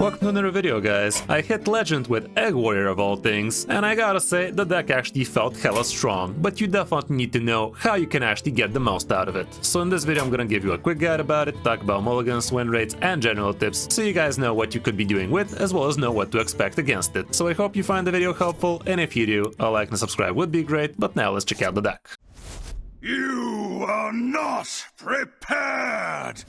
Welcome to another video, guys. I hit Legend with Egg Warrior of all things, and I gotta say, the deck actually felt hella strong, but you definitely need to know how you can actually get the most out of it. So in this video I'm gonna give you a quick guide about it, talk about mulligans, win rates, and general tips, so you guys know what you could be doing with, as well as know what to expect against it. So I hope you find the video helpful, and if you do, a like and subscribe would be great, but now let's check out the deck. You are not prepared!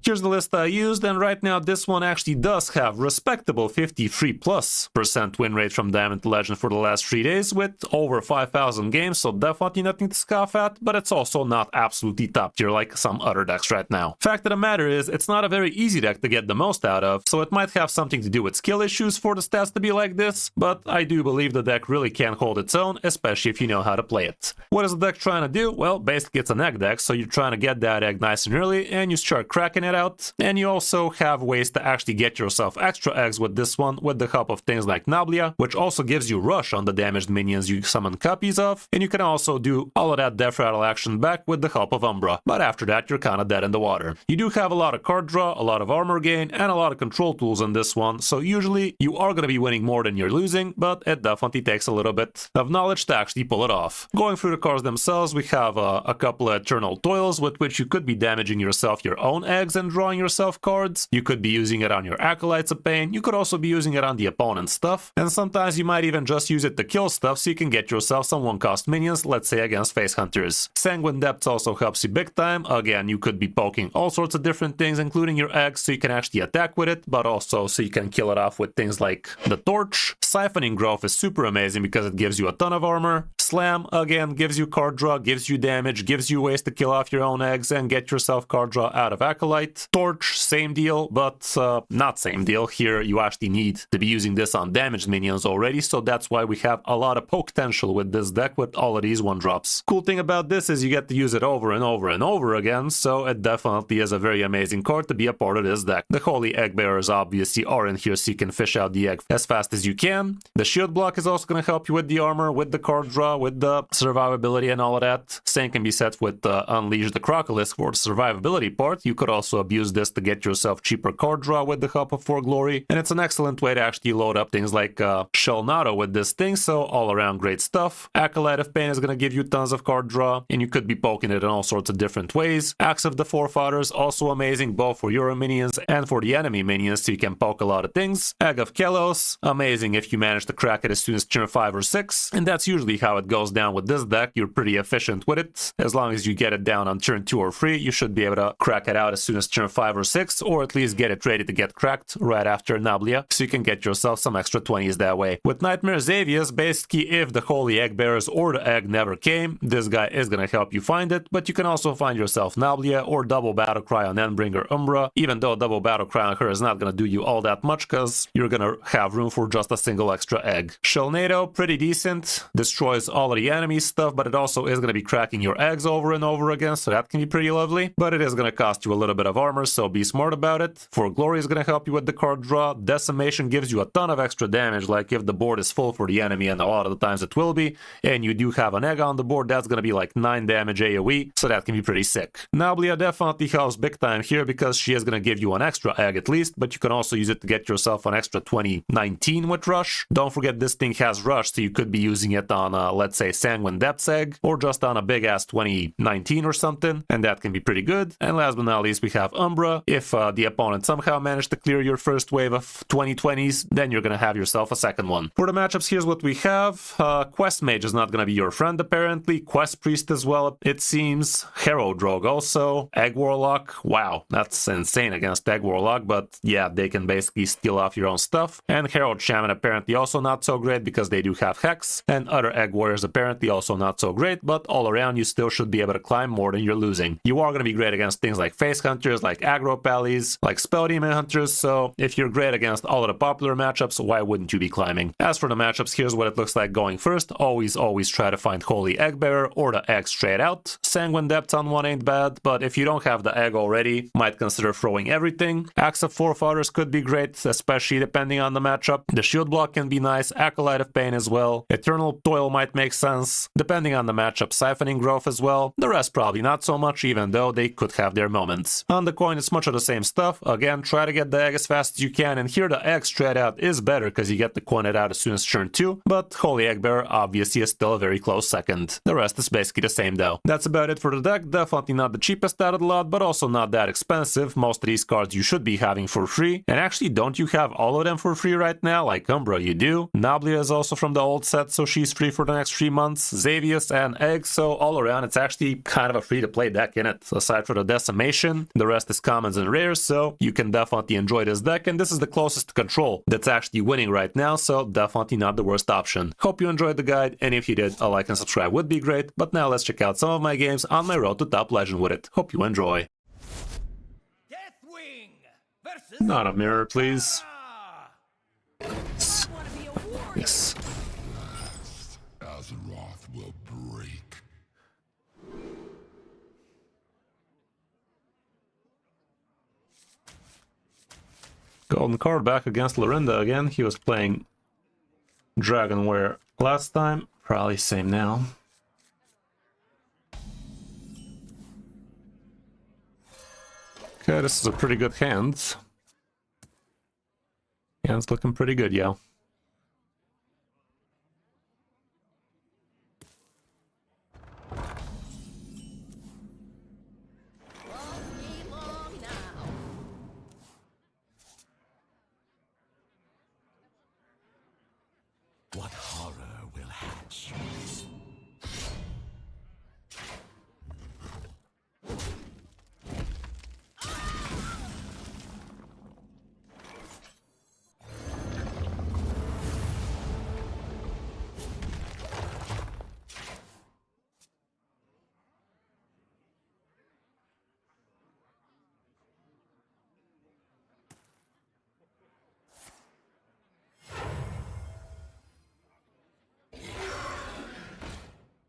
Here's the list I used, and right now this one actually does have respectable 53+% win rate from Diamond to Legend for the last 3 days with over 5,000 games, so definitely nothing to scoff at, but it's also not absolutely top tier like some other decks right now. Fact of the matter is, it's not a very easy deck to get the most out of, so it might have something to do with skill issues for the stats to be like this, but I do believe the deck really can hold its own, especially if you know how to play it. What is the deck trying to do? Well, basically it's an egg deck, so you're trying to get that egg nice and early, and you start cracking it out, and you also have ways to actually get yourself extra eggs with this one with the help of things like Nablia, which also gives you rush on the damaged minions you summon copies of, and you can also do all of that death rattle action back with the help of Umbra, but after that you're kinda dead in the water. You do have a lot of card draw, a lot of armor gain, and a lot of control tools in this one, so usually you are gonna be winning more than you're losing, but it definitely takes a little bit of knowledge to actually pull it off. Going through the cards themselves, we have a couple of Eternal Toils with which you could be damaging yourself your own eggs and drawing yourself cards. You could be using it on your Acolytes of Pain. You could also be using it on the opponent's stuff. And sometimes you might even just use it to kill stuff so you can get yourself some one-cost minions, let's say against Face Hunters. Sanguine Depth also helps you big time. Again, you could be poking all sorts of different things, including your eggs, so you can actually attack with it, but also so you can kill it off with things like the Torch. Siphoning Growth is super amazing because it gives you a ton of armor. Slam, again, gives you card draw, gives you damage, gives you ways to kill off your own eggs and get yourself card draw out of Acolyte. Torch, same deal, but not same deal. Here you actually need to be using this on damaged minions already, so that's why we have a lot of potential with this deck with all of these 1-drops. Cool thing about this is you get to use it over and over and over again, so it definitely is a very amazing card to be a part of this deck. The Holy Egg Bearers obviously are in here so you can fish out the egg as fast as you can. The shield block is also going to help you with the armor, with the card draw, with the survivability and all of that. Same can be said with Unleash the Crocolisk for the survivability part. You could also abuse this to get yourself cheaper card draw with the help of For Glory, and it's an excellent way to actually load up things like Shelnado with this thing, so all around great stuff. Acolyte of Pain is going to give you tons of card draw, and you could be poking it in all sorts of different ways. Axe of the Forefathers, also amazing both for your minions and for the enemy minions, so you can poke a lot of things. Egg of Kelos, amazing if you manage to crack it as soon as turn 5 or 6, and that's usually how it goes down with this deck. You're pretty efficient with it. As long as you get it down on turn 2 or 3, you should be able to crack it out as soon as turn 5 or 6, or at least get it ready to get cracked right after Nablia, so you can get yourself some extra 20s that way. With Nightmare Xavius, basically if the Holy Egg Bearers or the egg never came, this guy is going to help you find it, but you can also find yourself Nablia or Double Battle Cry on Endbringer Umbra, even though Double Battle Cry on her is not going to do you all that much because you're going to have room for just a single extra egg. Shelnado, pretty decent, destroys all of the enemy stuff, but it also is going to be cracking your eggs over and over again, so that can be pretty lovely, but it is going to cost you a little bit of armor, so be smart about it. For Glory is going to help you with the card draw. Decimation gives you a ton of extra damage, like if the board is full for the enemy, and a lot of the times it will be, and you do have an egg on the board, that's going to be like 9 damage AoE, so that can be pretty sick. Nablia definitely helps big time here because she is going to give you an extra egg at least, but you can also use it to get yourself an extra 2019 with Rush. Don't forget this thing has Rush, so you could be using it on, let's say, Sanguine Depths egg, or just on a big-ass 2019 or something, and that can be pretty good. And last but not least, we have Umbra. If the opponent somehow managed to clear your first wave of 2020s, then you're gonna have yourself a second one. For the matchups, here's what we have. Quest Mage is not gonna be your friend apparently. Quest Priest as well, it seems. Herald Rogue also. Egg Warlock, wow, that's insane against Egg Warlock, but yeah, they can basically steal off your own stuff. And Herald Shaman apparently also not so great because they do have Hex. And other Egg Warriors apparently also not so great, but all around you still should be able to climb more than you're losing. You are gonna be great against things like Face Hunters, like Aggro Pallies, like Spell Demon Hunters, so if you're great against all of the popular matchups, why wouldn't you be climbing? As for the matchups, here's what it looks like going first. Always try to find Holy Egg Bearer or the egg straight out. Sanguine Depth on one ain't bad, but if you don't have the egg already, might consider throwing everything. Axe of Forefathers could be great, especially depending on the matchup. The shield block can be nice, Acolyte of Pain as well. Eternal Toil might make sense, depending on the matchup. Siphoning Growth as well. The rest probably not so much, even though they could have their moments. On the coin, it's much of the same stuff. Again, try to get the egg as fast as you can, and here the egg straight out is better because you get the coin out as soon as turn 2, but Holy Egg Bearer obviously is still a very close second. The rest is basically the same though. That's about it for the deck. Definitely not the cheapest out of the lot, but also not that expensive. Most of these cards you should be having for free. And actually, don't you have all of them for free right now? Like Umbra, you do. Nablia is also from the old set, so she's free for the next 3 months. Xavius and Egg, so all around it's actually kind of a free-to-play deck in it. Aside for the Decimation, the rest is commons and rares, so you can definitely enjoy this deck, and this is the closest to control that's actually winning right now, so definitely not the worst option. Hope you enjoyed the guide, and if you did, a like and subscribe would be great, but now let's check out some of my games on my road to top legend with it. Hope you enjoy. Not a mirror, please. Yes. Azeroth will break. Golden card back against Lorinda again. He was playing Dragonware last time. Probably same now. Okay, this is a pretty good hand. Hand's looking pretty good, yo. What horror will hatch?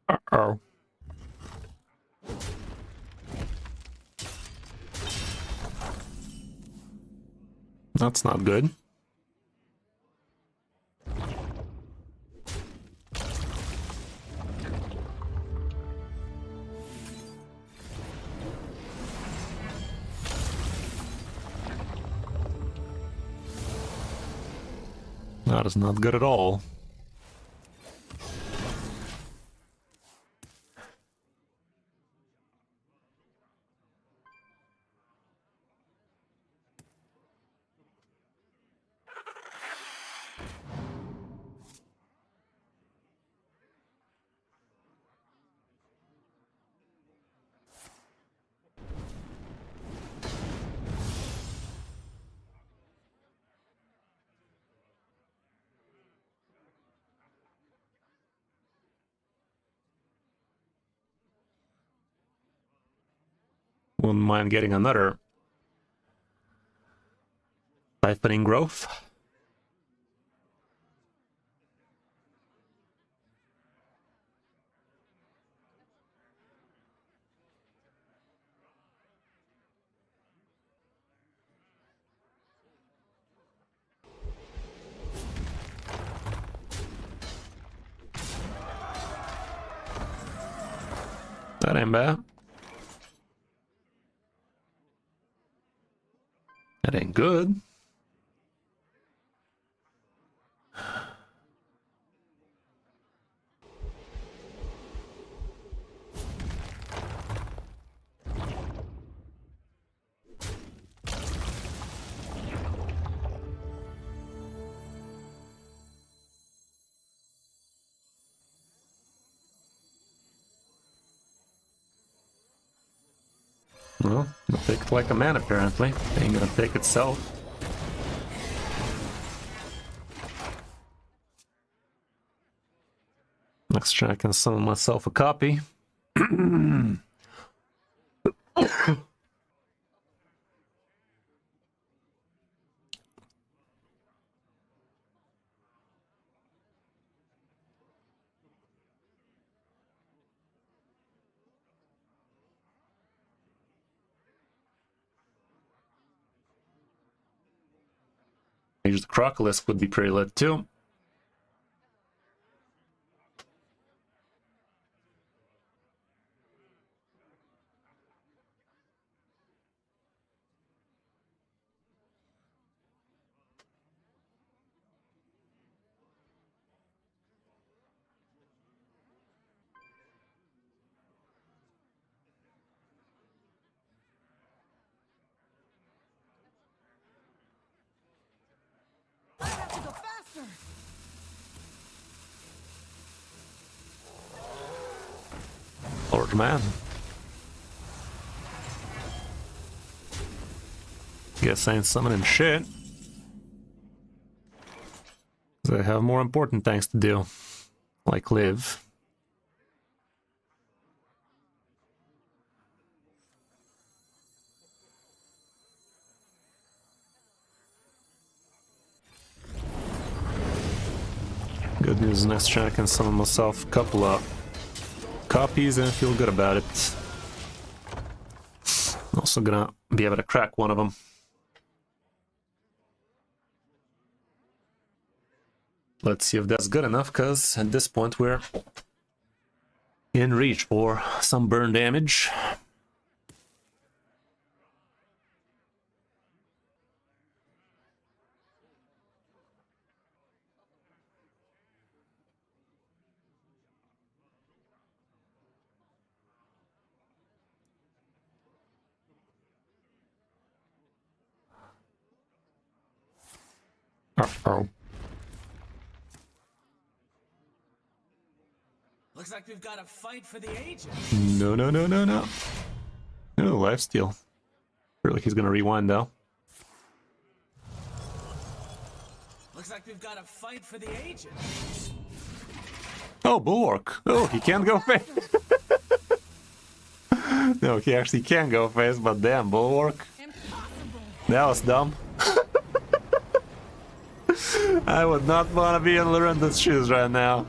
Uh-oh. That's not good. That is not good at all. Wouldn't mind getting another Siphoning Growth. That ain't bad. That ain't good. Well, it'll take like a man apparently. Ain't gonna take itself. Next try I can summon myself a copy. Use the Crocolisk would be pretty lit too. Lord man. Guess I ain't summoning shit. I have more important things to do. Like live. Good news, next turn I can summon myself a couple of copies and feel good about it. Also gonna be able to crack one of them. Let's see if that's good enough, because at this point we're in reach for some burn damage. Uh-oh. Looks like we've got a fight for the ages. No. No, lifesteal. Really, he's gonna rewind though. Looks like we've got a fight for the ages. Oh, Bulwark. Oh, he can't go face. No, he actually can go face, but damn, Bulwark. Impossible. That was dumb. I would not want to be in Lorenzo's shoes right now.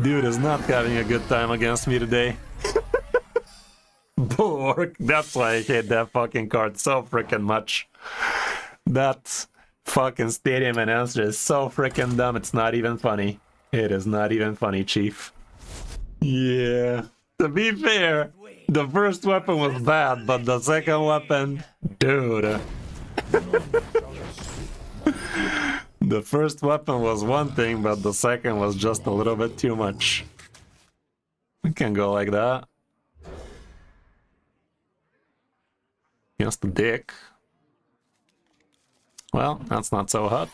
Dude is not having a good time against me today. Bulwark. That's why I hate that fucking card so freaking much. That fucking stadium announcer is so freaking dumb, it's not even funny. It is not even funny, Chief. Yeah. To be fair, the first weapon was bad, but the second weapon, dude. The first weapon was one thing, but the second was just a little bit too much. We can go like that. Against the dick. Well, that's not so hot.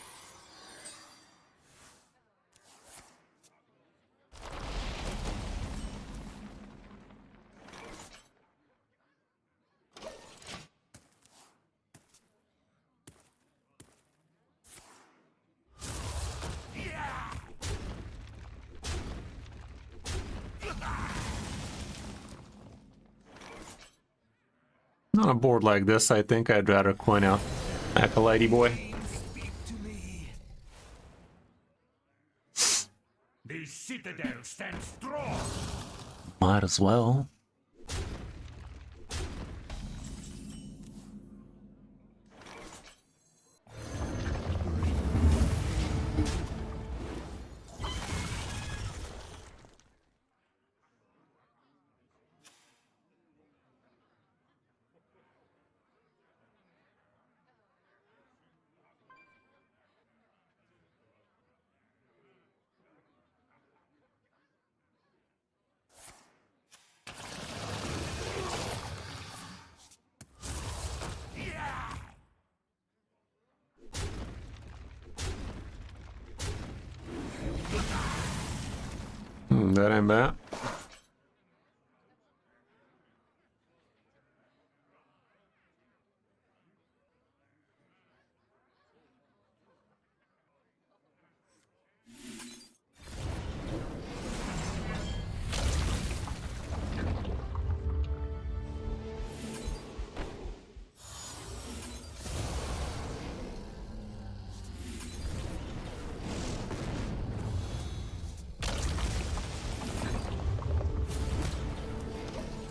On a board like this, I think I'd rather coin out Acolyte boy. The citadel stands strong. Might as well. That ain't bad.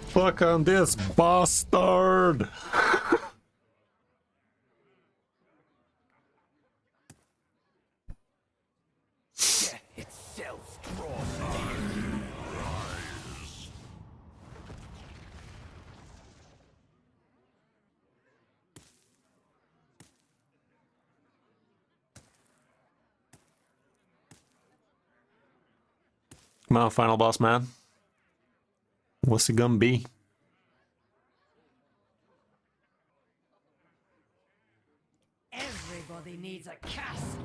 Fuck on this bastard! Death itself draws near. Come on, final boss man. What's it gonna be? Everybody Everybody needs a casket.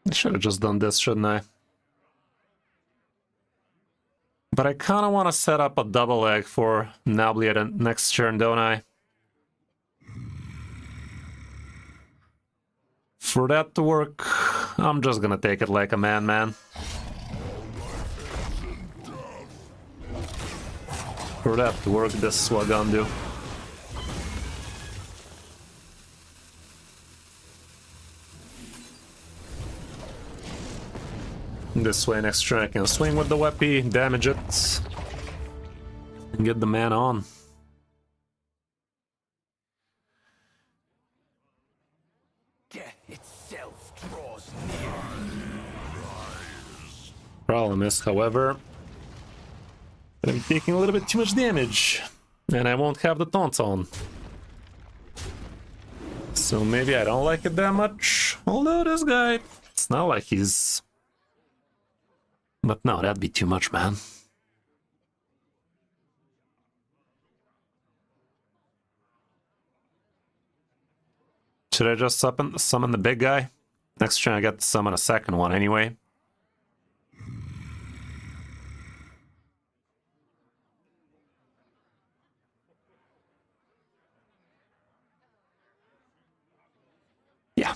I should have just done this, shouldn't I? But I kind of want to set up a double egg for Nabli at the next turn, don't I? For that to work, I'm just gonna take it like a man. For that to work, this is what I'm gonna do. This way, next turn I can swing with the weapy, damage it, and get the man on. Death itself draws near. Problem is, however, that I'm taking a little bit too much damage, and I won't have the taunts on. So maybe I don't like it that much. Although this guy, it's not like he's... But no, that'd be too much, man. Should I just summon the big guy? Next turn I get to summon a second one anyway. Yeah.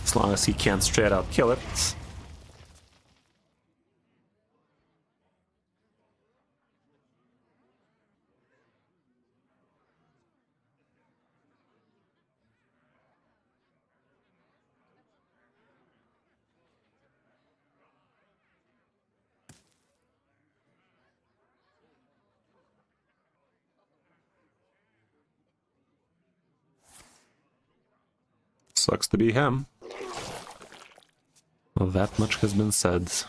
As long as he can't straight out kill it. Sucks to be him. Well, that much has been said. The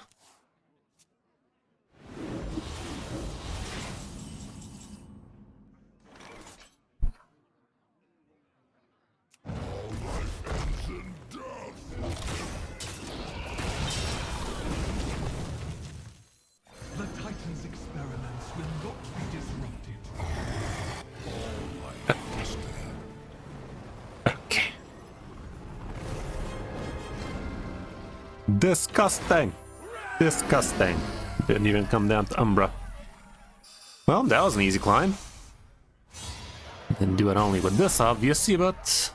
Titan's experiments will not be disrupted. Okay. Disgusting. Disgusting. Didn't even come down to Umbra. Well, that was an easy climb. Didn't do it only with this, obviously, but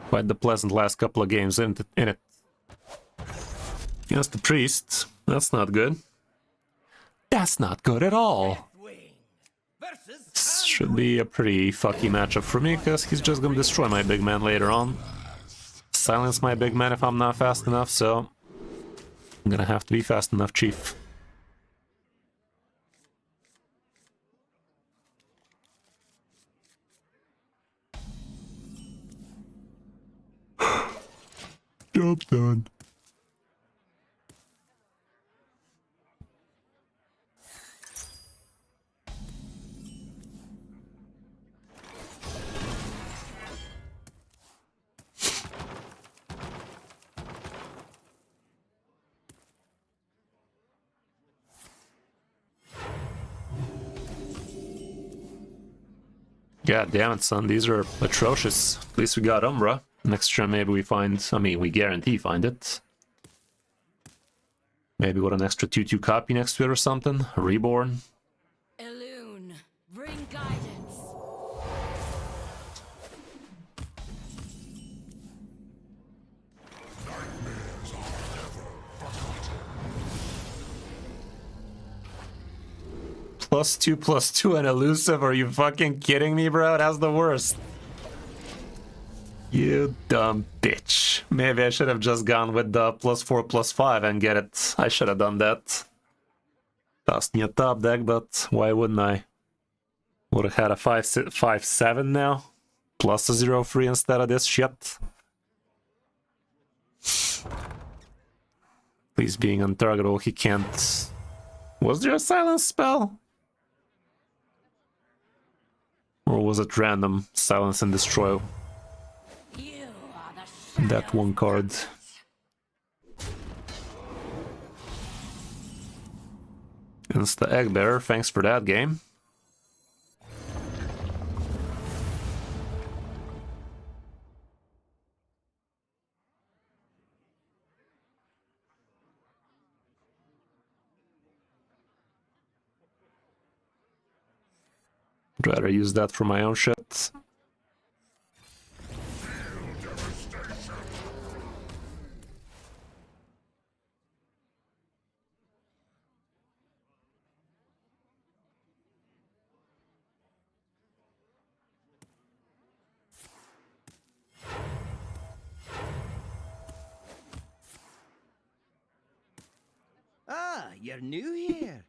quite the pleasant last couple of games in it. Against the priest. That's not good. That's not good at all. This should be a pretty fucky matchup for me, because he's just gonna destroy my big man later on. Silence my big man if I'm not fast enough, so I'm gonna have to be fast enough, chief. Job done. God damn it, son. These are atrocious. At least we got Umbra. Next turn maybe we find... I mean, we guarantee find it. Maybe with an extra 2/2 copy next to it or something. A Reborn. Elune, bring guidance. +2/+2 and elusive? Are you fucking kidding me, bro? That's the worst. You dumb bitch. Maybe I should have just gone with the +4/+5 and get it. I should have done that. Cost me a top deck, but why wouldn't I? Would have had a 5/7 now. Plus a 0/3 instead of this shit. Please being untargetable, he can't... Was there a silence spell? Or was it random? Silence and destroy. You are the That one card. Insta Egg Bearer, thanks for that game. I'd rather use that for my own shit. Ah, you're new here.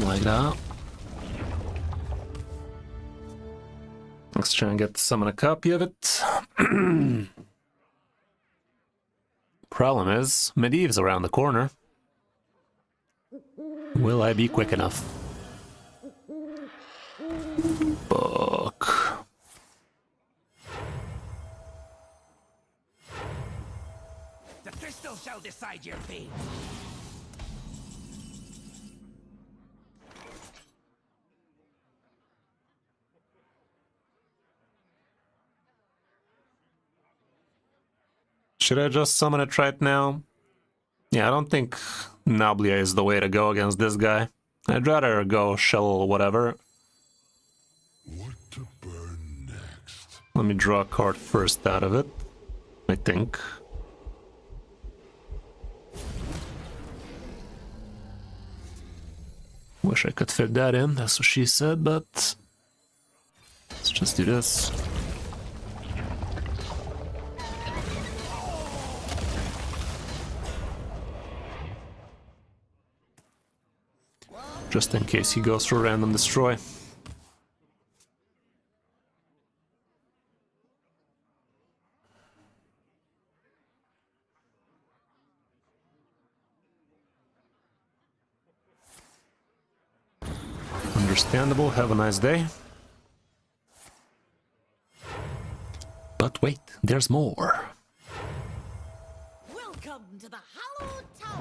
Like that. Let's try and get to summon a copy of it. Problem is, Medivh's around the corner. Will I be quick enough? Fuck. The crystal shall decide your fate. Should I just summon it right now? Yeah, I don't think Nablia is the way to go against this guy. I'd rather go shell whatever. What to burn next? Let me draw a card first out of it, I think. Wish I could fit that in, that's what she said, but let's just do this. Just in case he goes for random destroy. Understandable, have a nice day. But wait, there's more. Welcome to the Hallowed Tower.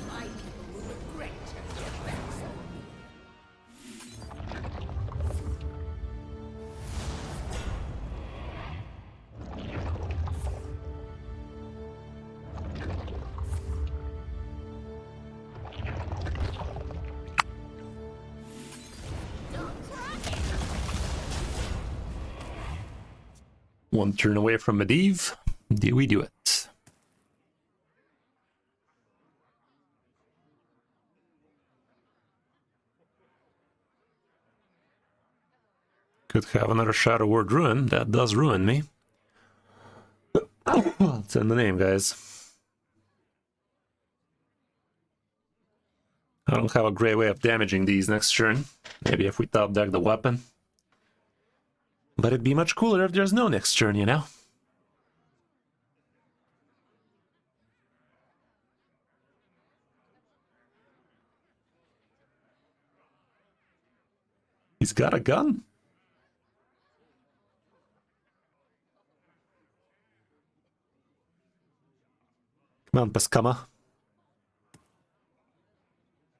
My people will regret their backs on me. One turn away from Medivh. Do we do it? Could have another Shadow Word Ruin. That does ruin me. It's in the name, guys. I don't have a great way of damaging these next turn. Maybe if we top deck the weapon. But it'd be much cooler if there's no next turn, you know? He's got a gun? Come on, Pescama.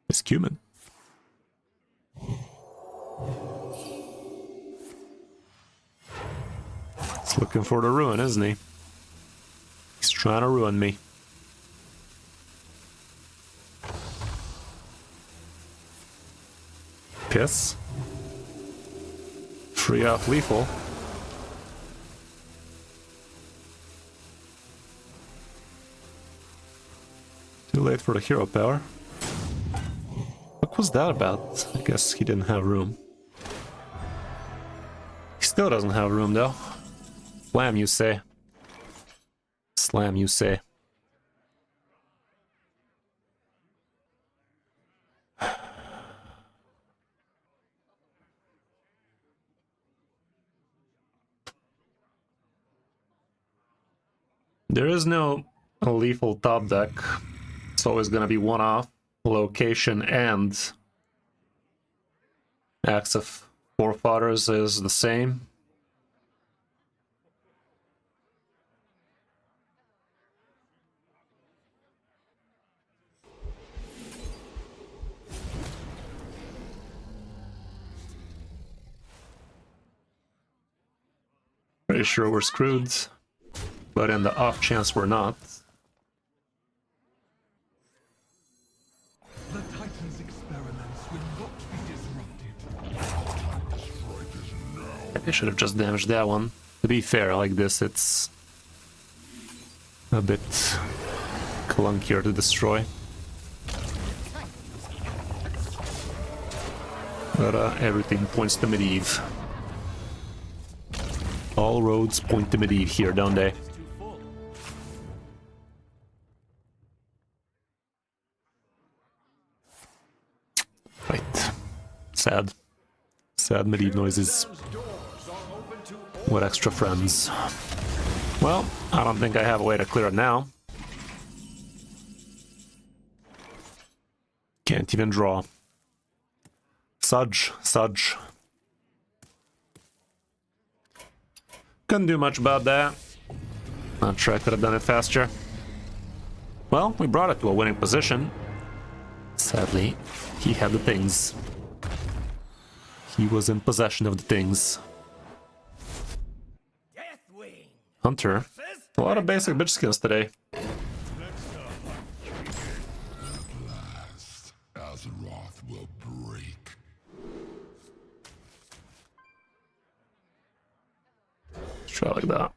It's cumin. He's looking for the ruin, isn't he? He's trying to ruin me. Piss. Free off lethal. Too late for the hero power. What was that about? I guess he didn't have room. He still doesn't have room though. Slam, you say. Slam, you say. There is no lethal top deck. It's always going to be one off. Location and Axe of Forefathers is the same. Pretty sure we're screwed. But in the off chance we're not. The Titan's experiments will not be disrupted. I should have just damaged that one. To be fair, like this, it's a bit clunkier to destroy. But everything points to Medivh. All roads point to Medivh here, don't they? Right. Sad. Sad Medivh noises. What extra friends? Well, I don't think I have a way to clear it now. Can't even draw. Sudge. Couldn't do much about that. Not sure I could have done it faster. Well, we brought it to a winning position. Sadly, he had the things. He was in possession of the things. Deathwing. Hunter. A lot of basic bitch skills today. Azeroth will break. Let's try like that.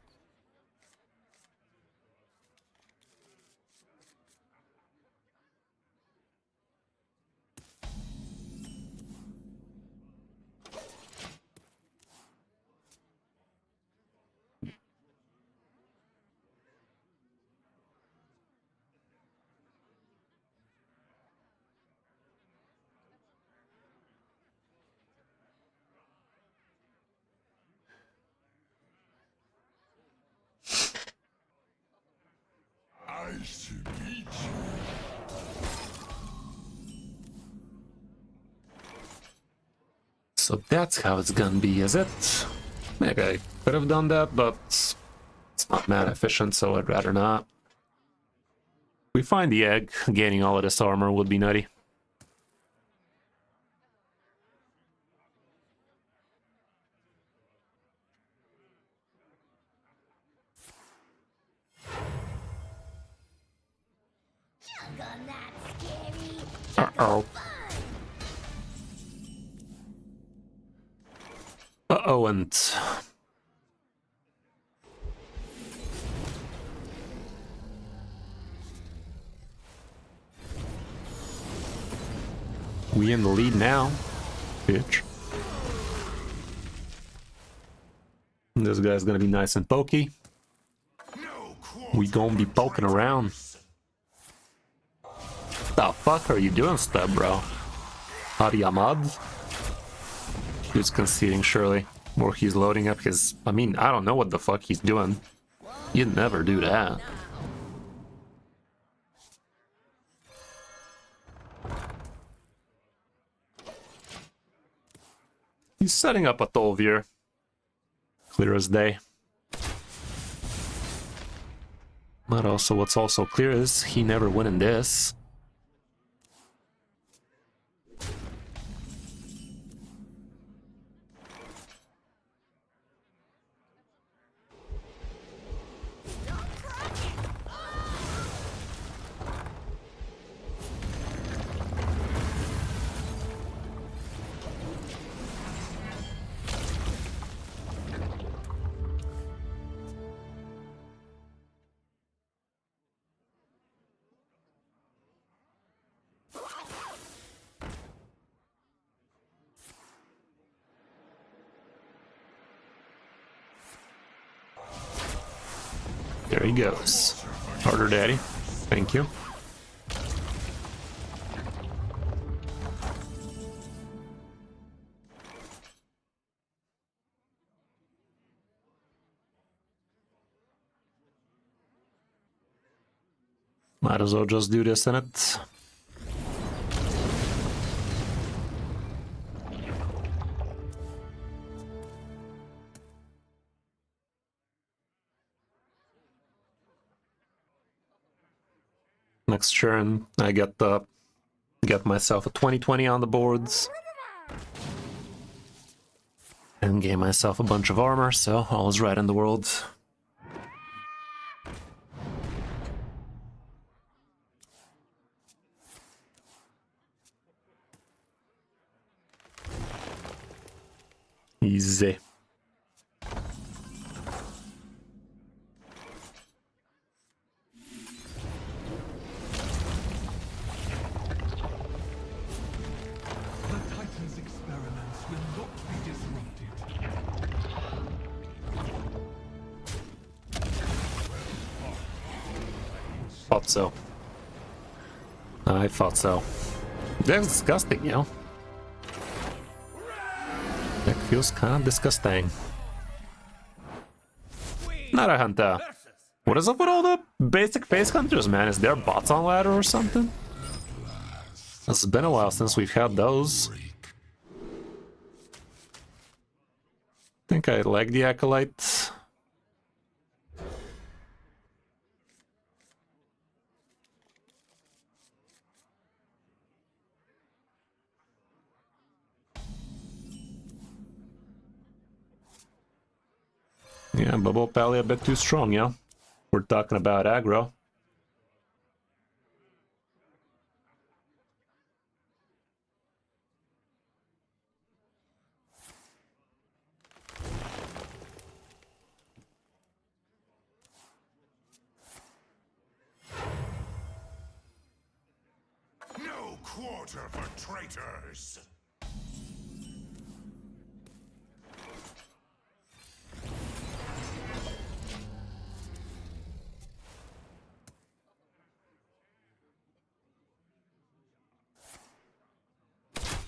I should beat you. So that's how it's gonna be, is it? Maybe I could have done that, but it's not mad efficient, so I'd rather not. We find the egg, gaining all of this armor would be nutty. Uh-oh. Uh-oh, and... we in the lead now, bitch. This guy's gonna be nice and pokey. We gonna be poking around. The fuck are you doing, Stub, bro? Hadi Ahmad? He was conceding, surely. Or he's loading up his... I mean, I don't know what the fuck he's doing. You'd never do that. He's setting up a Tolvir. Clear as day. But also, what's also clear is he never win in this. There he goes. Harder, daddy. Thank you. Might as well just do this in it. Next turn, I get myself a 20/20 on the boards. And gain myself a bunch of armor, so all is right in the world. Easy. The Titan's experiments will not be disrupted. Thought so. I thought so. That's disgusting, you know? That feels kind of disgusting. Not a hunter. What is up with all the basic face hunters, man? Is there bots on ladder or something? It's been a while since we've had those. Think I like the Acolyte. Yeah, Bubble Pally a bit too strong, yeah? We're talking about aggro. No quarter for traitors!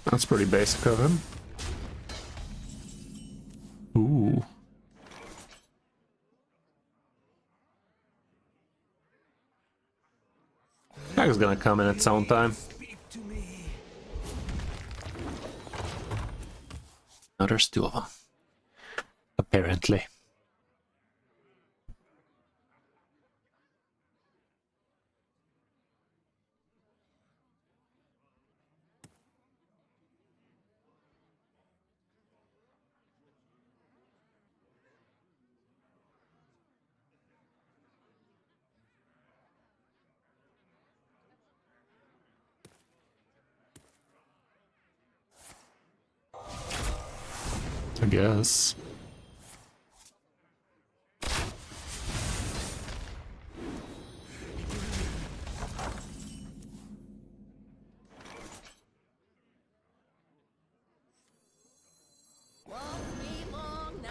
That's pretty basic of him. Ooh. That is gonna come in its own time. Speak to me. Now there's two of them. Apparently. I guess. Won't be long now.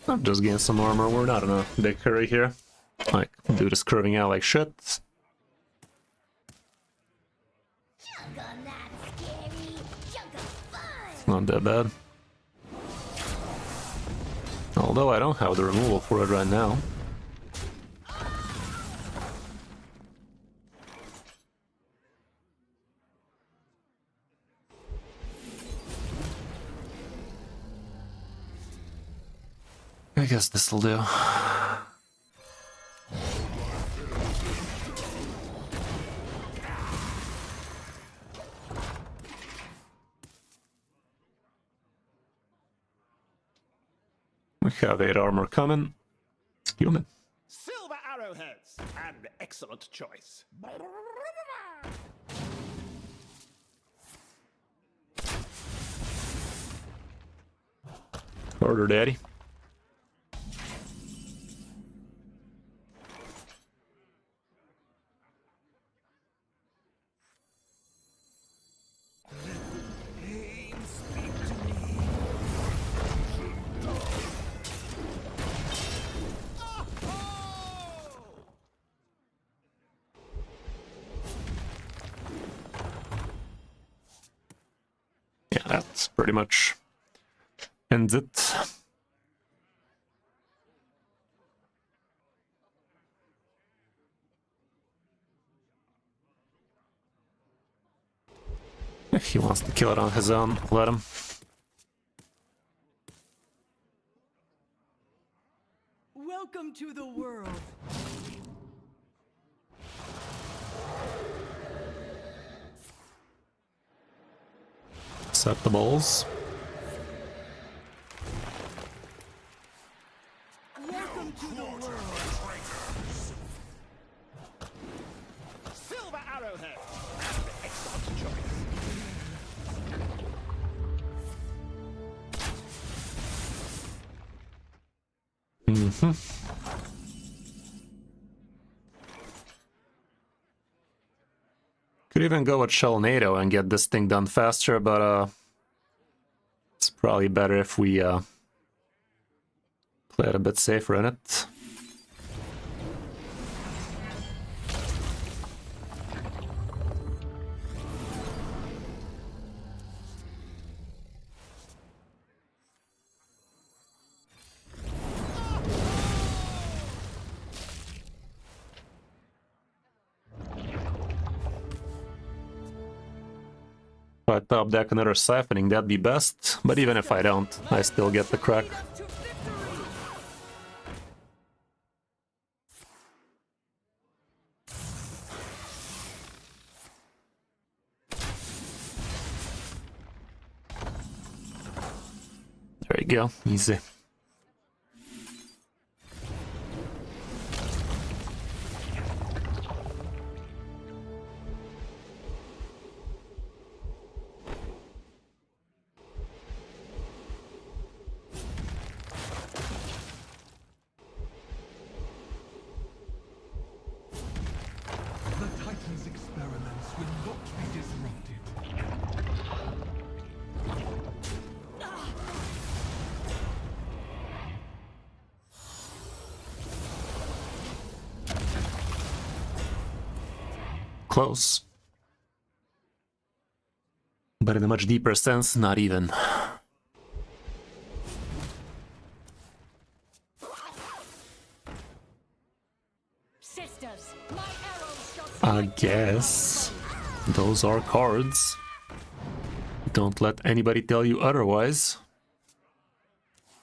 I'm just getting some armor. We're not in a big hurry here. Like, dude is curving out like shit. Juggle not scary. Juggle Not that bad. Although I don't have the removal for it right now. I guess this'll do. We have 8 armor coming. Human. Silver arrowheads! An excellent choice. Order, daddy. Yeah, that's pretty much ends it. If he wants to kill it on his own, let him. Welcome to the world. Set the balls. Welcome to the world. Silver arrowheads! An excellent choice. Could even go with Shellnado and get this thing done faster, but it's probably better if we play it a bit safer in it. If I top deck another siphoning, that'd be best, but even if I don't, I still get the crack. Lead us to victory. There you go, easy. The Titan's experiments will not be disrupted. Close. But in a much deeper sense, not even. Sisters, my arrows shall I strike guess those are cards. Don't let anybody tell you otherwise.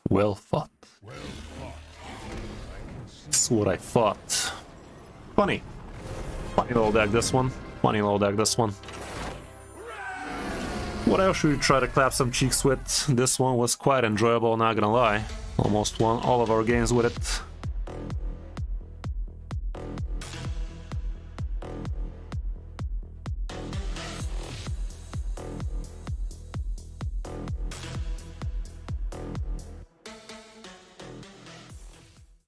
Well fought. That's what I thought. Funny. Funny little deck, this one. Funny little deck, this one. What else should we try to clap some cheeks with? This one was quite enjoyable, not gonna lie. Almost won all of our games with it.